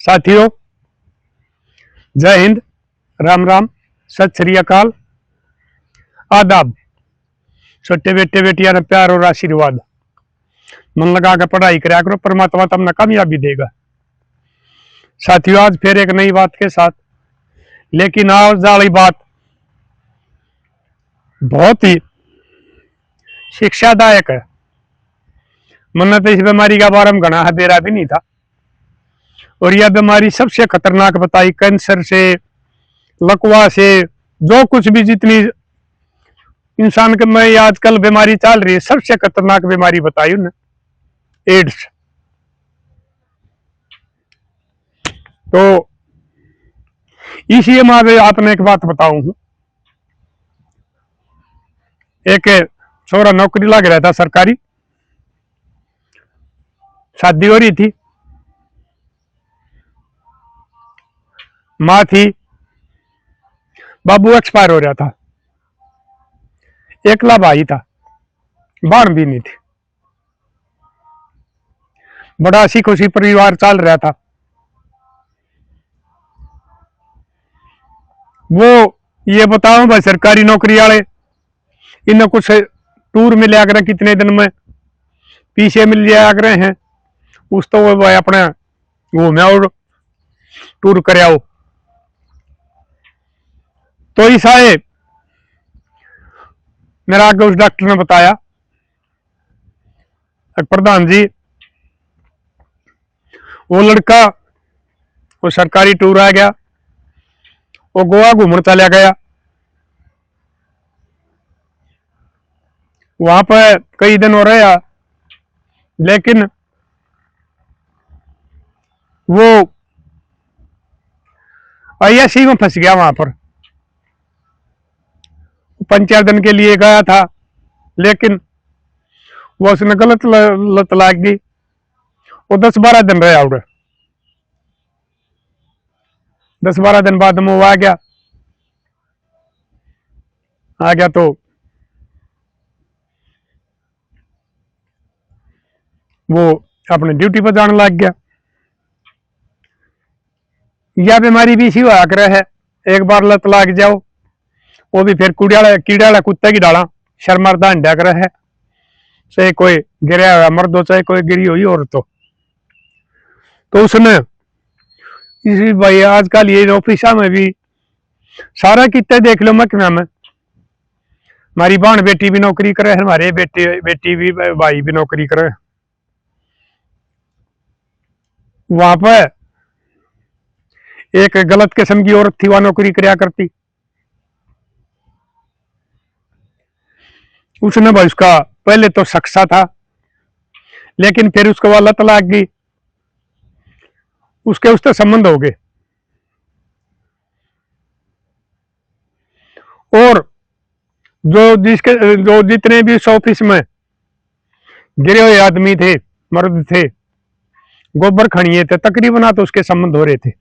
साथियों, जय हिंद, राम राम, सत श्री अकाल, आदाब। छोटे बेटे बेटियां ने प्यार और आशीर्वाद। मन लगा कर पढ़ाई करा करो, परमात्मा तुमने कामयाबी देगा। साथियों, आज फिर एक नई बात के साथ, लेकिन आज वाली बात बहुत ही शिक्षादायक है। मैंने तो इस बीमारी का बारे में घना हदेरा भी नहीं था, और यह बीमारी सबसे खतरनाक बताई। कैंसर से, लकवा से, जो कुछ भी जितनी इंसान के में आजकल बीमारी चल रही है, सबसे खतरनाक बीमारी बताई उन्हें, एड्स। तो इसलिए मैं आपने एक बात बताऊं हूं। एक छोरा नौकरी लग रहा था सरकारी, शादी हो रही थी, माँ थी, बाबू एक्सपायर हो रहा था, एकला भाई था, बहन भी नहीं थी। बड़ा हंसी खुशी परिवार चल रहा था। वो ये बताओ भाई, सरकारी नौकरी वाले इन्हें कुछ टूर मिल आकर कितने दिन में पीछे मिल जाया करे हैं, उस तो वो भाई अपने वो मैं और टूर कर आओ। तो इस आए मेरा आगे उस डॉक्टर ने बताया, प्रधान जी, वो लड़का वो सरकारी टूर आ गया, वो गोवा घूमने चला गया। वहां पर कई दिन हो रहा, लेकिन वो ISC में फंस गया। वहां पर 5-4 दिन के लिए गया था, लेकिन वो उसने गलत लत लाग गई। वो 10-12 दिन रहा उधर। 10-12 दिन बाद में वो आ गया तो वो अपने ड्यूटी पर जाने लग गया। यह बीमारी भी इसी हुआ कर है, एक बार लत लाग जाओ, वो भी फिर कीड़ा कुत्ते की डाला शर्मरदा हंडा कर है। चाहे कोई गिरा हुआ मर्द हो, चाहे कोई गिरी हुई औरत हो। तो उसने इसी भाई आजकल ये ऑफिस में भी सारा कितने देख लो महकमा में, हमारी बहन बेटी भी नौकरी करे, हमारे बेटी भी भाई भी नौकरी करे। वहां पर एक गलत किस्म की औरत थी, वह नौकरी कराया करती। उसने भाई उसका पहले तो सक्सा था, लेकिन फिर उसको वह लत लाग गई, उससे संबंध हो गए। और जो जितने भी इस ऑफिस में गिरे हुए आदमी थे, मर्द थे, गोबर खड़िए थे, तकरीबन तो उसके संबंध हो रहे थे।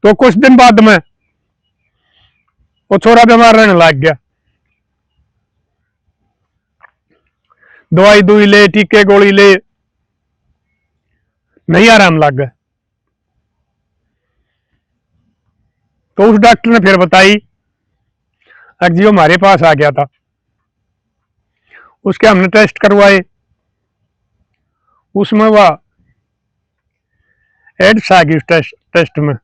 तो कुछ दिन बाद में वो छोरा बीमार रहने लग गया। दवाई दुई ले, टीके गोली ले, नहीं आराम लग गया। तो उस डॉक्टर ने फिर बताई, जी हमारे पास आ गया था, उसके हमने टेस्ट करवाए, उसमें वह एड्स आ गई उस टेस्ट में।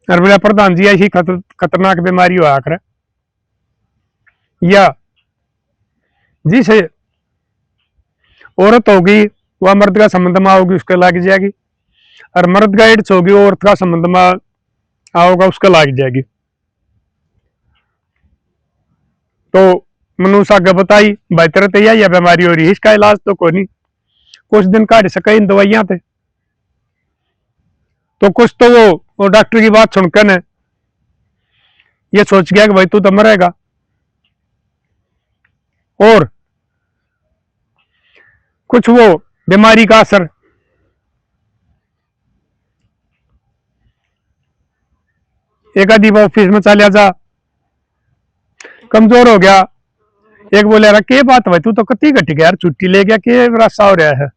और बोला, प्रधान जी ऐसी खतरनाक बीमारी हुआ कर, या जिस औरत होगी वह मर्द का संबंध में आओगी उसके लग जाएगी, और मर्द का एड्स होगी औरत का संबंध में आओगा उसका लग जाएगी। तो मनुष्य आगे बताई, भाई तेरे तो यह बीमारी हो रही है, इसका इलाज तो कोई नहीं, कुछ दिन काट सके इन दवाइयां थे। तो कुछ तो वो डॉक्टर की बात सुनकर ने ये सोच गया कि भाई तू तो मरेगा, और कुछ वो बीमारी का असर एक आधी ऑफिस में चला जा, कमजोर हो गया, एक बोले यार के बात भाई तू तो कति घट गया यार, छुट्टी ले गया के रास्ता हो रहा है।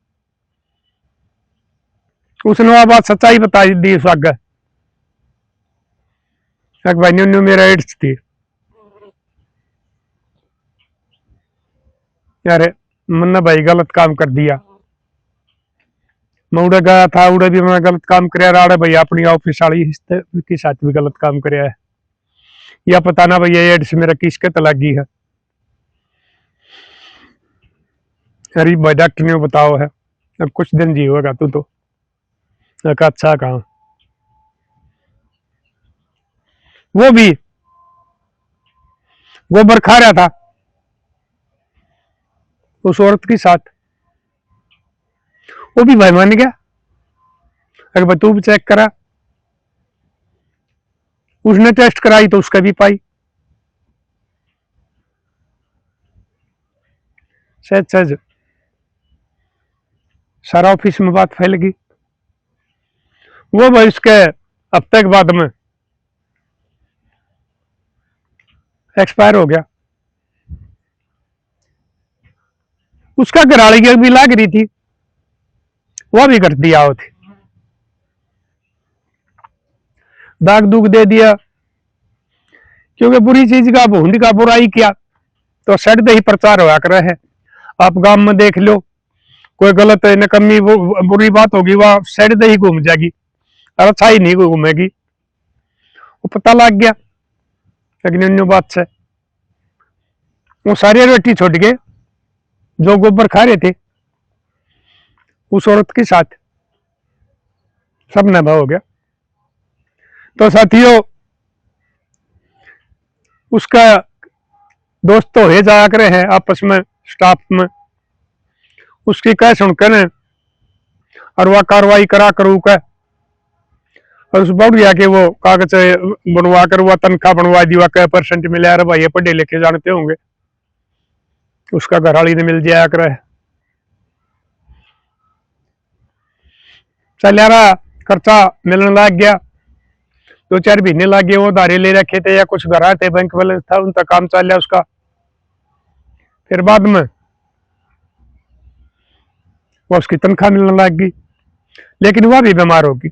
उसने वह बात सच्चाई बता दी उस आगे, भाई न्यू मेरा एड्स थी यार, मैंने भाई गलत काम कर दिया। मैं उड़े गया था, उड़े भी मैं गलत काम कर रहा भाई, अपनी ऑफिस वाली के साथ भी गलत काम कर है, या पता ना भैया एड्स मेरा किसके तो लगी है। अरे भाई डॉक्टर ने बताओ है अब कुछ दिन जीवेगा तू तो। अच्छा कहा वो भी गोबर खा रहा था उस औरत के साथ, वो भी भाई मान गया। अगर भाई तू भी चेक करा, उसने टेस्ट कराई तो उसका भी पाई। सहज सहज सारा ऑफिस में बात फैल गई। वो भाई उसके हफ्ते के बाद में एक्सपायर हो गया। उसका घराड़ी की भी लाग रही थी, वह भी कर दिया वो थी, दाग दूग दे दिया, क्योंकि बुरी चीज का भूंड का बुराई किया तो सड़ ही प्रचार होया कर है। आप गांव में देख लो, कोई गलत नकम्मी बुरी बात होगी वह सड़ ही घूम जाएगी और अच्छा ही नहीं घूमेगी। वो पता लग गया, लेकिन अन्य बात से वो सारी रोटी छोड़ गए जो गोबर खा रहे थे उस औरत के साथ, सब नभा हो गया। तो साथियों उसका दोस्त तो है जाया करे हैं आपस में स्टाफ में, उसकी कह सुनकर और वह कार्रवाई करा करू का, और उस बढ़िया के वो कागज बनवा कर वह तनख्वाह बनवा दी, वह क्या परसेंट मिला यार भाई पढ़े लिखे जानते होंगे, उसका घरवाली ने मिल जाया करे। चल यार खर्चा मिलने लग गया, 2-4 महीने लगे, वो धारे ले रखे थे या कुछ घर थे बैंक बैलेंस था उनका काम चल रहा उसका। फिर बाद में वो उसकी तनख्वाह मिलने लग गई, लेकिन वह भी बीमार होगी।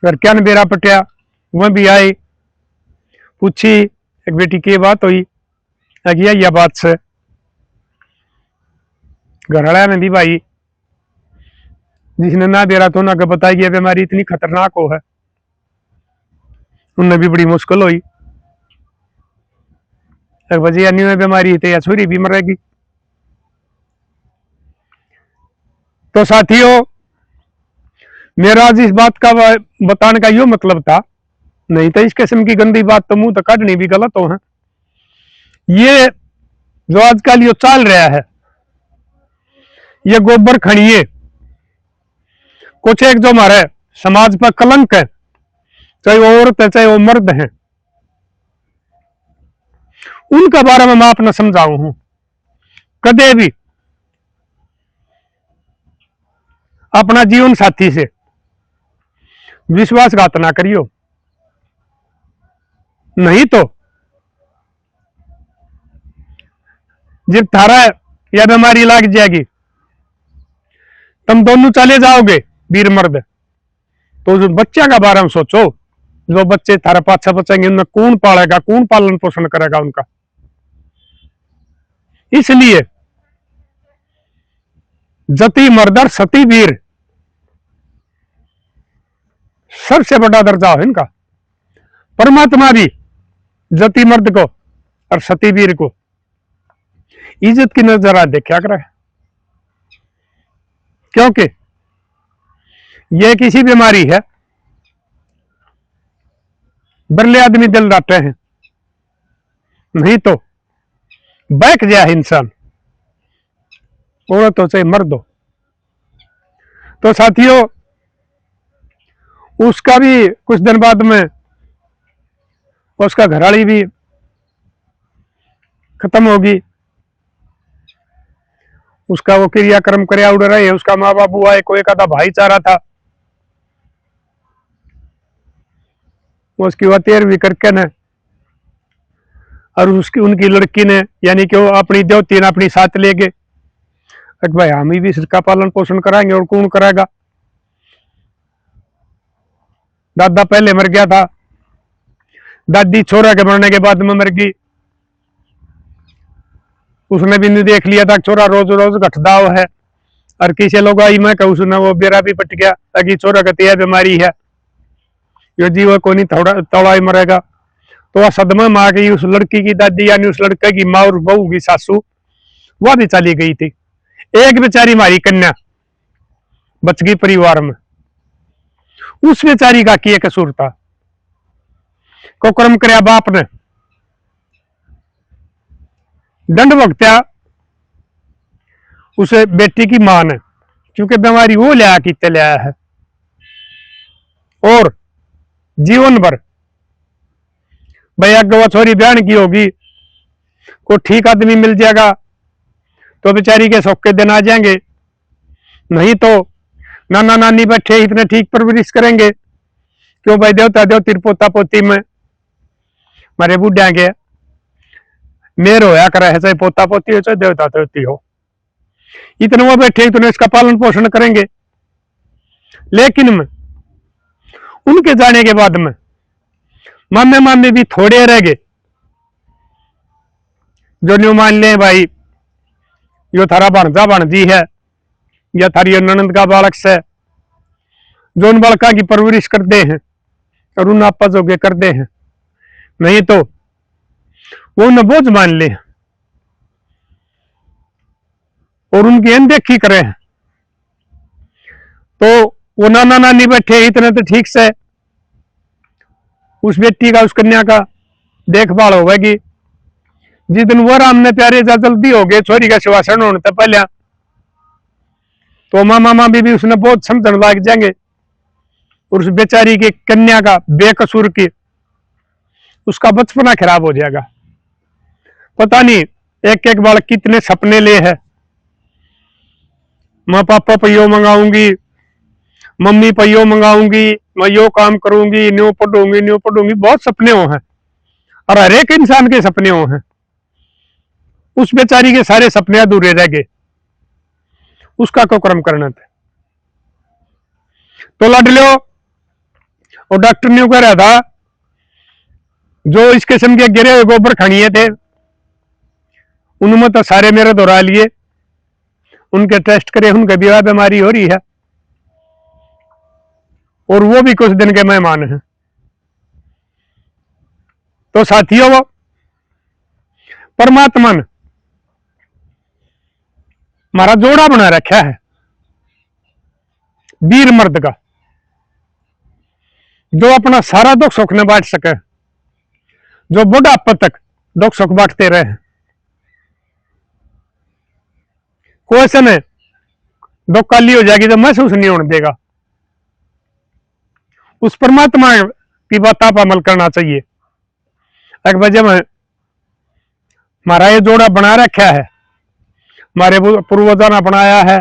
घर क्या न बेरा पटिया, वह भी आई, पूछी एक बेटी की बात हुई, अगिया यह बात से घरवाला ने भी भाई जिसने ना दे रहा तो ना बताई कि बीमारी इतनी खतरनाक हो है, उनने भी बड़ी मुश्किल हुई। वजह अन्य में बीमारी थी या छुरी भी मरेगी। तो साथियों मेरा आज इस बात का बताने का यो मतलब था, नहीं तो इस किस्म की गंदी बात तो मुंह तो काटनी भी गलत हो है। ये जो आजकल यो चल रहा है, ये गोबर खड़िए कुछ एक जो हमारे समाज पर कलंक है, चाहे वो औरत है चाहे वो मर्द है, उनका बारे में मैं आपने समझाऊ हूं। कदे भी अपना जीवन साथी से विश्वासघात ना करियो, नहीं तो जब थारा या बीमारी लग जाएगी तुम दोनों चले जाओगे वीर मर्द, तो जो बच्चा का बारे में सोचो, जो बच्चे थारा पाछा बचेंगे उनमें कौन पालेगा, कौन पालन पोषण करेगा उनका। इसलिए जति मर्दर सती वीर सबसे बड़ा दर्जा है इनका। परमात्मा भी जति मर्द को और सती वीर को इज्जत की नजर देखा करे, क्योंकि यह किसी बीमारी है, बरले आदमी दिल रहते हैं, नहीं तो बैठ जाए इंसान, औरत हो चाहे मर्द हो। तो साथियों उसका भी कुछ दिन बाद में उसका घरवाली भी खत्म होगी, उसका वो क्रियाक्रम कर उड़ रहे, उसका माँ बाप हुआ है, कोई एक आधा भाईचारा था, उसकी वह 13वीं करके न और उसकी उनकी लड़की ने यानी कि वो अपनी देवती ने अपनी साथ ले गए, भाई हम भी इसका पालन पोषण कराएंगे और कौन करेगा। दादा पहले मर गया था, दादी छोरा के मरने के बाद में मर गई। उसने भी नहीं देख लिया था छोरा रोज रोज घटदा है, और किसी लोग आई मैं कहूँ उसने वो बेरा भी पट गया अगी छोरा कहती है बीमारी है, यो जीव को नहीं थोड़ा तोड़ा ही मरेगा। तो वह सदमा में आ गई उस लड़की की दादी, यानी उस लड़के की माँ और बहू की सासू, वह भी चली गई थी। एक बेचारी मारी कन्या बच गई परिवार में। उस बेचारी का किए कसूर था, को कर्म करया बाप ने, दंड भुगत्या उसे बेटी की मां ने, क्योंकि बीमारी वो लिया कि लिया है। और जीवन भर भाई अगर वो छोरी बयान की होगी, को ठीक आदमी मिल जाएगा तो बेचारी के शौक के दिन आ जाएंगे, नहीं तो नाना नानी बैठे इतने ठीक परवरिश करेंगे। क्यों भाई देवता देवती पोता पोती में मारे बुढ़िया के मेर होया करे है, चाहे पोता पोती हो चाहे देवता देवती हो, इतने वो बैठे इतने इसका पालन पोषण करेंगे। लेकिन में उनके जाने के बाद में मामे मामे भी थोड़े रह गए, जो न्यू मान ले भाई यो थारा भाणजा भाणजी है या थारी ननंद का बालक से, जो उन बालका की परवरिश करते हैं और उन आपा जोगे करते हैं, नहीं तो वो उन्हें बोझ मान ले और उनकी अनदेखी करे। तो वो नाना नानी बैठे इतने तो ठीक से उस बेटी का उस कन्या का देखभाल होगी। जिस दिन वो राम ने प्यारे जा जल्दी हो गए छोरी का शिवासन होने से पहले, तो मामा मामी भी उसने बहुत समझने लग जाएंगे और उस बेचारी की कन्या का बेकसूर की उसका बचपना खराब हो जाएगा। पता नहीं एक एक बालक कितने सपने ले है, मैं पापा पहियो मंगाऊंगी, मम्मी पहियो मंगाऊंगी, मैं यो काम करूंगी, न्यू पढ़ूंगी, बहुत सपने हो हैं और हर एक इंसान के सपने हो हैं। उस बेचारी के सारे सपने अधूरे रह गए, उसका को कर्म करना था। तो लड़ लो, और डॉक्टर ने कह रहा था जो इस किस्म के गिरे हुए गोबर खड़िए थे उनमें तो सारे मेरे दोहरा लिए, उनके टेस्ट करे, उनके भी बीमारी हो रही है और वो भी कुछ दिन के मेहमान हैं। तो साथियों वो परमात्मा ने हमारा जोड़ा बना रखा है वीर मर्द का, जो अपना सारा दुख सुख न बांट सके, जो बुढ़ापा तक दुख सुख बांटते रहे। कोई समय दुख काली हो जाएगी तो महसूस नहीं होने देगा। उस परमात्मा की बात आप अमल करना चाहिए। एक वजह में हमारा ये जोड़ा बना रखा है, हमारे पूर्वजों ने बनाया है,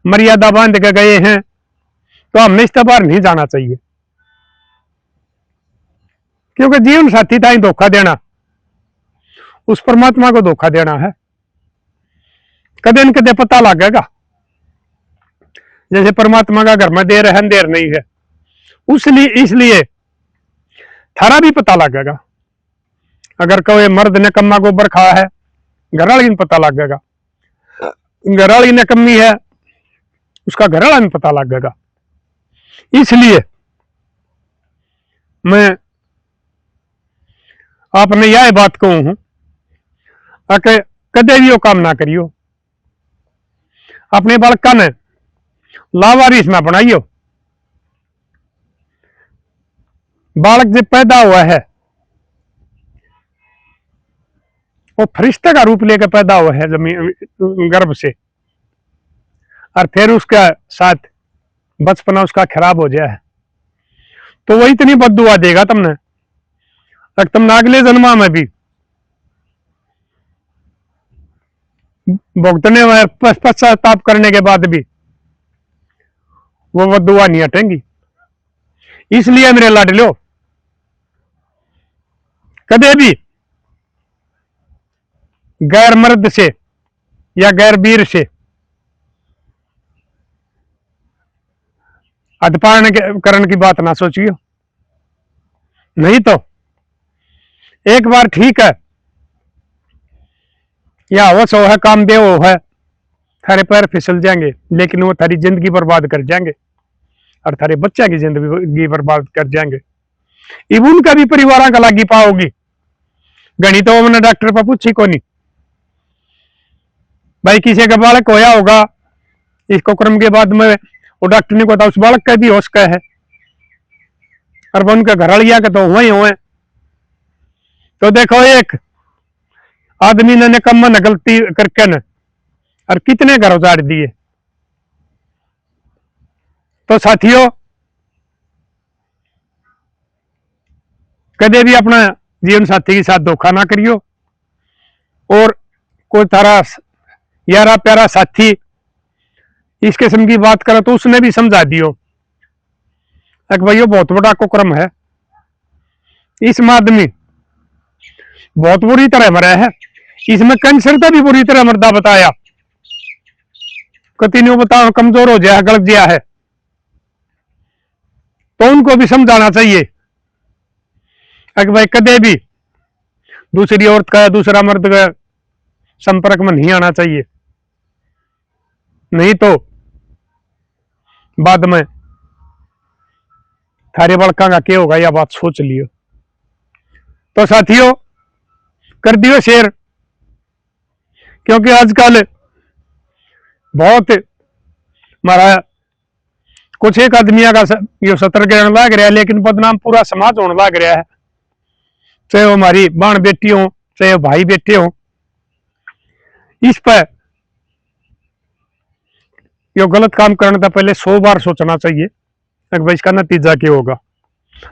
मर्यादा बांध के गए हैं, तो हमने इस बार नहीं जाना चाहिए। क्योंकि जीवन साथी था ही धोखा देना, उस परमात्मा को धोखा देना है। कदे न कदे पता लगेगा, जैसे परमात्मा का घर में देर है अंधेर नहीं है, इसलिए थारा भी पता लगेगा। अगर कोई मर्द ने कम्मा गोबर खाया है, घरवाली ने पता लगेगा, घरवाली ने कमी है, उसका घरवाला में पता लगेगा। इसलिए मैं आपने यह बात कहूं हूं कि कदे भी वो काम ना करियो, अपने बालका ने लावारिस में बनाइयो। बालक जब पैदा हुआ है वो फरिश्ते का रूप लेकर पैदा हुआ है जमीन गर्भ से, और फिर उसका साथ बचपना उसका खराब हो गया है, तो वो इतनी बद्दुआ देगा तुमने, तुमने अगले जन्मा में भी भुगतने में पश्चाताप करने के बाद भी वो बद्दुआ नहीं हटेंगी। इसलिए मेरे लाडलो कदे भी गैर मर्द से या गैर वीर से अधपान करण की बात ना सोचियो। नहीं तो एक बार ठीक है, या हो सो है काम दे वो है, थारे पैर फिसल जाएंगे, लेकिन वो थारी जिंदगी बर्बाद कर जाएंगे और थारे बच्चा की जिंदगी बर्बाद कर जाएंगे। इब उनका भी परिवार का लागी पाओगी। गणी तो मैंने डॉक्टर पर पूछी को नहीं भाई, किसी का बालक होया होगा इसको क्रम के बाद में, वो डॉक्टर ने कहा उस बालक का भी होश का है, और उनके घर लिया के तो हुए हुए। तो देखो एक आदमी ने निकम्मा न गलती करके न और कितने घर उजाड़ दिए। तो साथियों, कदे भी अपना जीवन साथी के साथ धोखा ना करियो, और कोई तारा यारा प्यारा साथी इस किस्म की बात करे तो उसने भी समझा दियो कि भाई ये बहुत बड़ा कुकर्म है, इसमें आदमी बहुत बुरी तरह मरा है, इसमें कैंसर भी बुरी तरह मरदा बताया, कति ने बताओ कमजोर हो जाए गलत गया है। तो उनको भी समझाना चाहिए कि भाई कदे भी दूसरी औरत का दूसरा मर्द का संपर्क में नहीं आना चाहिए, नहीं तो बाद में थारे बड़का का क्या होगा, यह बात सोच लियो। तो साथियों, कर दियो शेयर, क्योंकि आजकल बहुत हमारा कुछ एक आदमी का यो सतर गिरने लग रहा है, लेकिन बदनाम पूरा समाज होने लग रहा है, चाहे वो हमारी बहन बेटी हो, चाहे वो भाई बेटे हो। इस पर यो गलत काम करने से पहले 100 बार सोचना चाहिए कि भाई इसका नतीजा क्या होगा।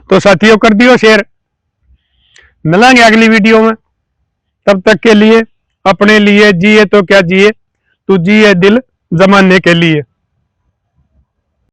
तो साथियों, कर दियो शेयर, मिलेंगे अगली वीडियो में। तब तक के लिए अपने लिए जिए तो क्या जिए, तू जिए दिल जमाने के लिए।